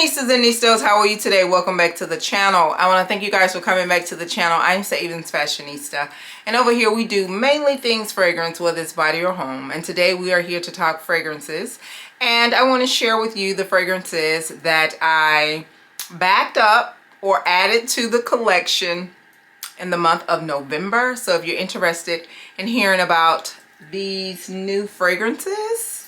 Nistas and Nistas, how are you today? Welcome back to the channel. I want to thank you guys for coming back to the channel. I'm SavingsFashionista, and over here we do mainly things fragrance, whether it's body or home. And today we are here to talk fragrances, and I want to share with you the fragrances that I backed up or added to the collection in the month of November. So if you're interested in hearing about these new fragrances,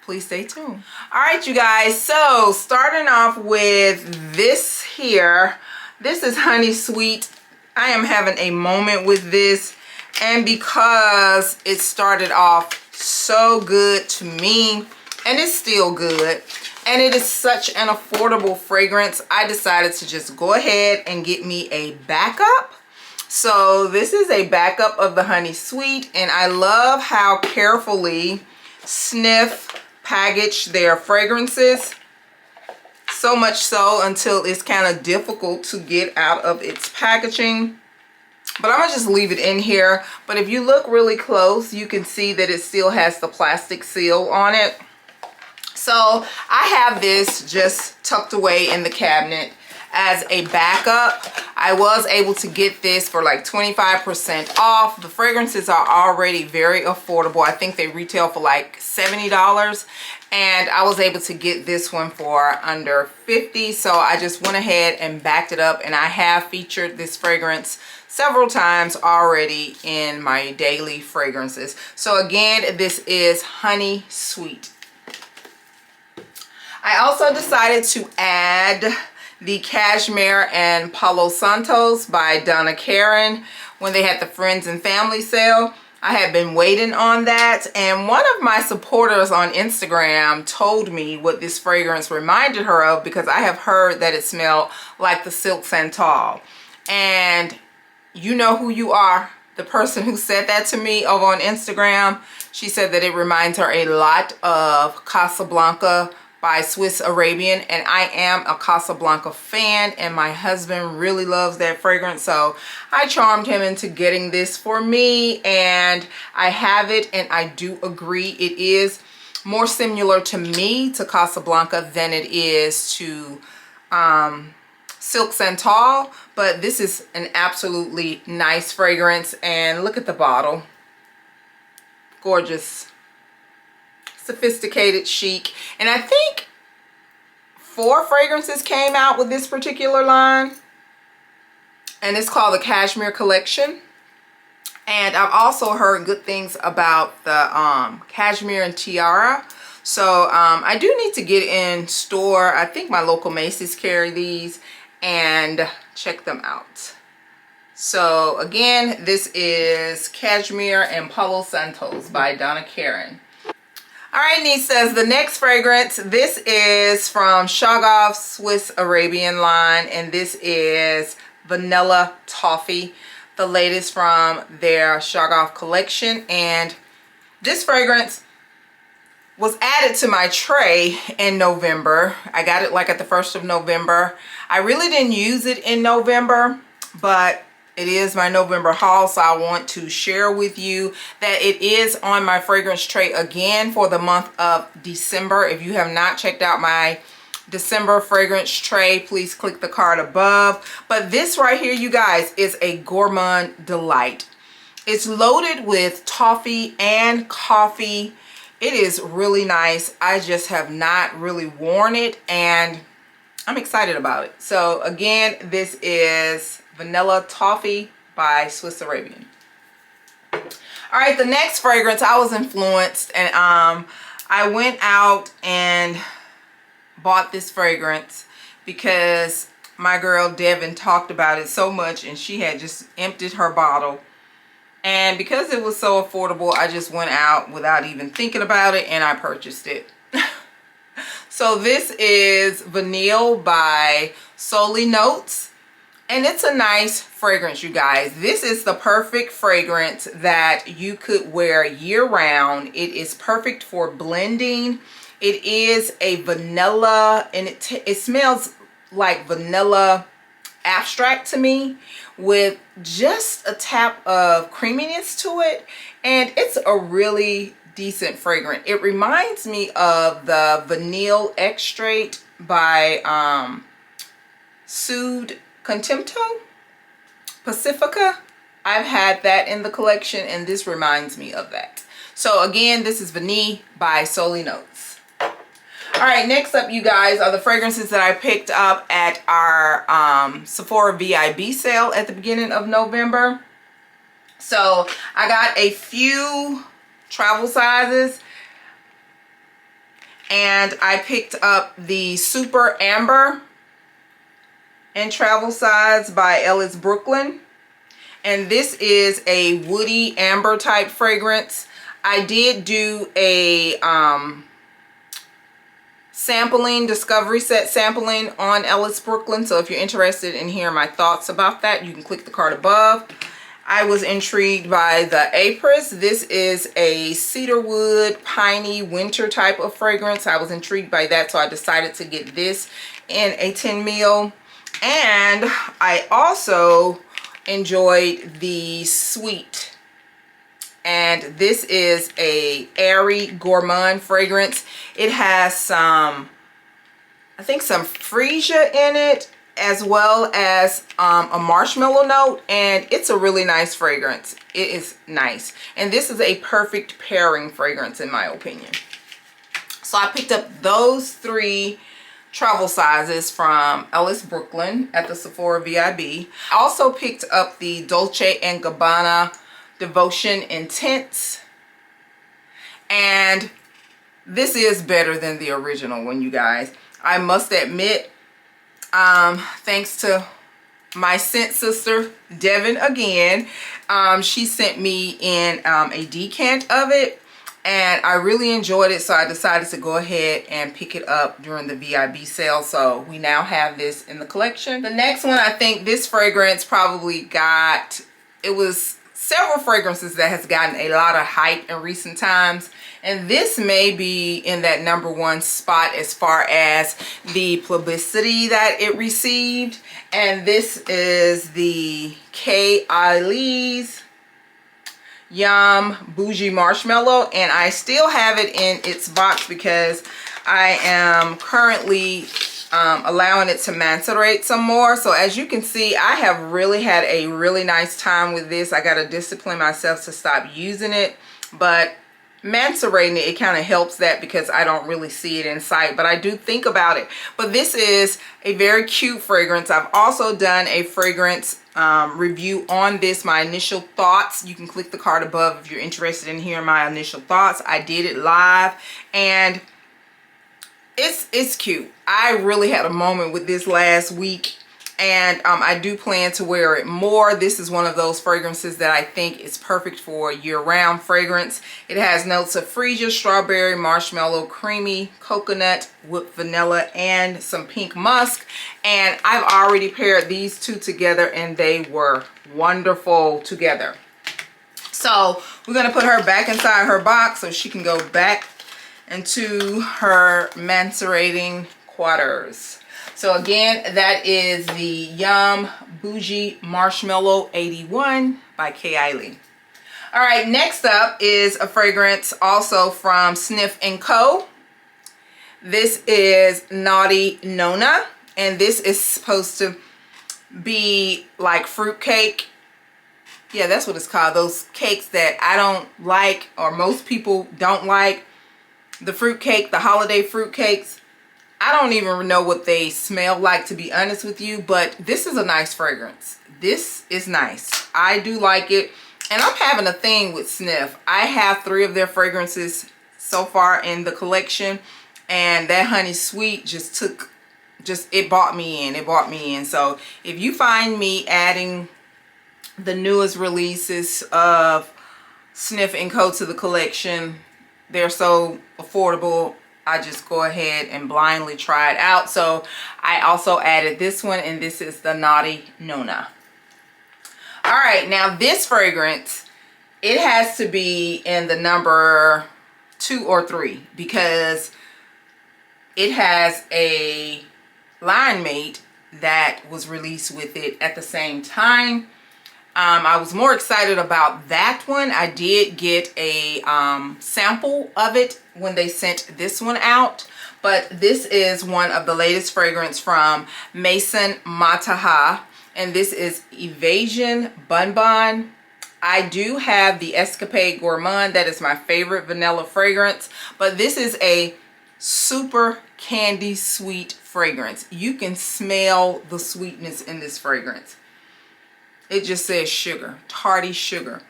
please stay tuned. All right, you guys, so starting off with this here, this is Honey Sweet. I am having a moment with this, and because it started off so good to me, and it's still good, and it is such an affordable fragrance, I decided to just go ahead and get me a backup. So this is a backup of the Honey Sweet, and I love how carefully Sniff package their fragrances, so much so until it's kind of difficult to get out of its packaging. But I'm gonna just leave it in here. But if you look really close, you can see that it still has the plastic seal on it. So I have this just tucked away in the cabinet as a backup. I was able to get this for like 25% off. The fragrances are already very affordable. I think they retail for like $70, and I was able to get this one for under $50. So I just went ahead and backed it up, and I have featured this fragrance several times already in my daily fragrances. So again, this is Honey Sweet. I also decided to add the Cashmere and Palo Santos by Donna when they had the friends and family sale. I had been waiting on that, and one of my supporters on Instagram told me what this fragrance reminded her of, because I have heard that it smelled like the Silk Santal. And you know who you are, the person who said that to me over on Instagram. She said that it reminds her a lot of Casablanca by Swiss Arabian, and I am a Casablanca fan, and my husband really loves that fragrance, so I charmed him into getting this for me, and I have it, and I do agree it is more similar to me to Casablanca than it is to Silk Santal. But this is an absolutely nice fragrance, and look at the bottle. Gorgeous, sophisticated, chic. And I think 4 fragrances came out with this particular line, and it's called the Cashmere collection. And I've also heard good things about the Cashmere and Tiara. So I do need to get in store. I think my local Macy's carry these, and check them out. So again, this is Cashmere and Palo Santos by Donna. All right, Nistas, the next fragrance, this is from Shoggoth's Swiss Arabian line, and this is Vanilla Toffee, the latest from their Shoggoth collection. And this fragrance was added to my tray in November. I got it like at the 1st of November. I really didn't use it in November, but it is my November haul, so I want to share with you that it is on my fragrance tray again for the month of December. If you have not checked out my December fragrance tray, please click the card above. But this right here, you guys, is a gourmand delight. It's loaded with toffee and coffee. It is really nice. I just have not really worn it, and I'm excited about it. So again, this is Vanilla Toffee by Swiss Arabian. All right, the next fragrance, I was influenced, and I went out and bought this fragrance because my girl Devin talked about it so much, and she had just emptied her bottle. And because it was so affordable, I just went out without even thinking about it, and I purchased it. So this is Vanille by Solinotes. And it's a nice fragrance, you guys. This is the perfect fragrance that you could wear year round. It is perfect for blending. It is a vanilla, and it smells like vanilla abstract to me, with just a tap of creaminess to it. And it's a really decent fragrance. It reminds me of the Vanille extract by Sud Contempto Pacifica. I've had that in the collection, and this reminds me of that. So again, this is Vanille by Solinotes. All right, next up, you guys, are the fragrances that I picked up at our Sephora VIB sale at the beginning of November. So I got a few travel sizes, and I picked up the Super Amber in travel size by Ellis Brooklyn. And this is a woody amber type fragrance. I did do a sampling, discovery set sampling on Ellis Brooklyn. So if you're interested in hearing my thoughts about that, you can click the card above. I was intrigued by the Apres. This is a cedarwood, piney, winter type of fragrance. I was intrigued by that, so I decided to get this in a 10 ml. And I also enjoyed the Sweet. And this is a airy gourmand fragrance. It has some, I think, some freesia in it, as well as a marshmallow note, and it's a really nice fragrance. It is nice, and this is a perfect pairing fragrance in my opinion. So I picked up those 3 travel sizes from Ellis Brooklyn at the Sephora VIB. I also picked up the Dolce & Gabanna Devotion Intense, and this is better than the original one, you guys. I must admit, thanks to my scent sister Devin again, she sent me in a decant of it, and I really enjoyed it, so I decided to go ahead and pick it up during the VIB sale. So we now have this in the collection. The next one, I think this fragrance probably got, it was several fragrances that has gotten a lot of hype in recent times, and this may be in that #1 spot as far as the publicity that it received. And this is the KayAli's Yum Boujee Marshmallow, and I still have it in its box because I am currently allowing it to macerate some more. So as you can see, I have really had a really nice time with this. I got to discipline myself to stop using it, but macerating it kind of helps that because I don't really see it in sight, but I do think about it. But this is a very cute fragrance. I've also done a fragrance review on this, my initial thoughts. You can click the card above if you're interested in hearing my initial thoughts. I did it live, and it's cute. I really had a moment with this last week, and I do plan to wear it more. This is one of those fragrances that I think is perfect for year-round fragrance. It has notes of freesia, strawberry, marshmallow, creamy, coconut, whipped vanilla, and some pink musk. And I've already paired these 2 together, and they were wonderful together. So we're going to put her back inside her box so she can go back into her macerating quarters. So again, that is the Yum Boujee Marshmallow 81 by KayAli. All right, next up is a fragrance also from Sniff & Co. This is Naughty Nonna, and this is supposed to be like fruitcake. Yeah, that's what it's called. Those cakes that I don't like, or most people don't like. The fruitcake, the holiday fruitcakes. I don't even know what they smell like, to be honest with you, but this is a nice fragrance. This is nice. I do like it, and I'm having a thing with Sniff. I have 3 of their fragrances so far in the collection, and that Honey Sweet it bought me in. So if you find me adding the newest releases of Sniff & Co to the collection, they're so affordable, I just go ahead and blindly try it out. So I also added this one, and this is the Naughty Nonna. All right, now this fragrance, it has to be in the number 2 or 3 because it has a line mate that was released with it at the same time. I was more excited about that one. I did get a sample of it when they sent this one out, but this is one of the latest fragrance from Maison Mataha, and this is Evasion BonBon. I do have the Escapade Gourmand. That is my favorite vanilla fragrance, but this is a super candy sweet fragrance. You can smell the sweetness in this fragrance. It just says sugar, tarty sugar.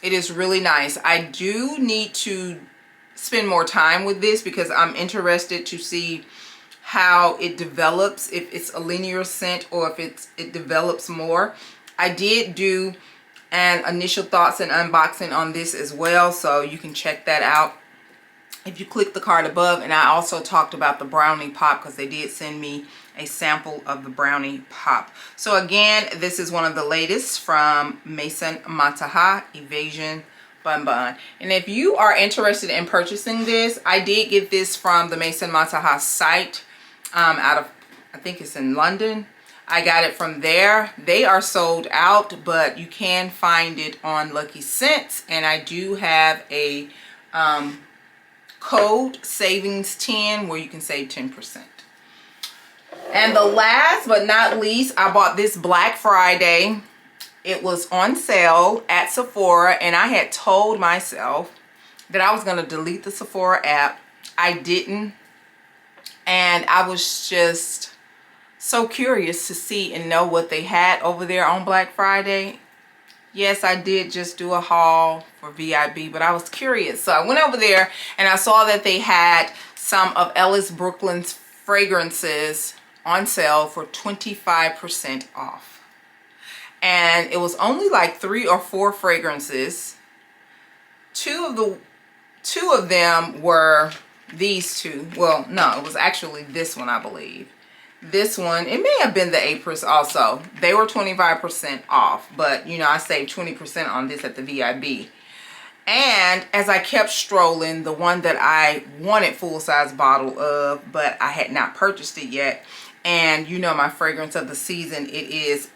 It is really nice. I do need to spend more time with this because I'm interested to see how it develops, if it's a linear scent or if it develops more. I did do an initial thoughts and unboxing on this as well, so you can check that out if you click the card above. And I also talked about the brownie pop because they did send me a sample of the brownie pop. So again, this is one of the latest from Maison Mataha, Evasion BonBon. And if you are interested in purchasing this, I did get this from the Maison Mataha site out of, I think it's in London. I got it from there. They are sold out, but you can find it on Lucky Scents, and I do have a code SAVINGS10 where you can save 10%. And the last but not least, I bought this Black Friday. It was on sale at Sephora, and I had told myself that I was going to delete the Sephora app. I didn't, and I was just so curious to see and know what they had over there on Black Friday. Yes, I did just do a haul for VIB, but I was curious. So I went over there and I saw that they had some of Ellis Brooklyn's fragrances on sale for 25% off. And it was only like 3 or 4 fragrances. Two of them were these two. Well, no, it was actually this one, I believe. This one, it may have been the Apres also. They were 25% off, but you know, I saved 20% on this at the VIB. And as I kept strolling, the one that I wanted full-size bottle of, but I had not purchased it yet, and you know my fragrance of the season, it is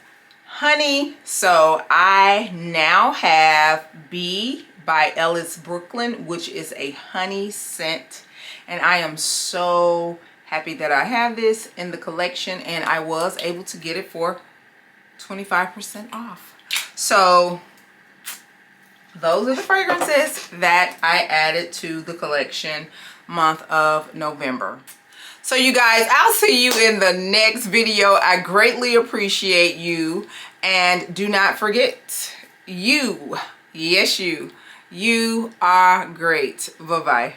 honey. So I now have B by Ellis Brooklyn, which is a honey scent, and I am so happy that I have this in the collection, and I was able to get it for 25% off. So those are the fragrances that I added to the collection month of November. So you guys, I'll see you in the next video. I greatly appreciate you, and do not forget, you, yes you are great. Bye-bye.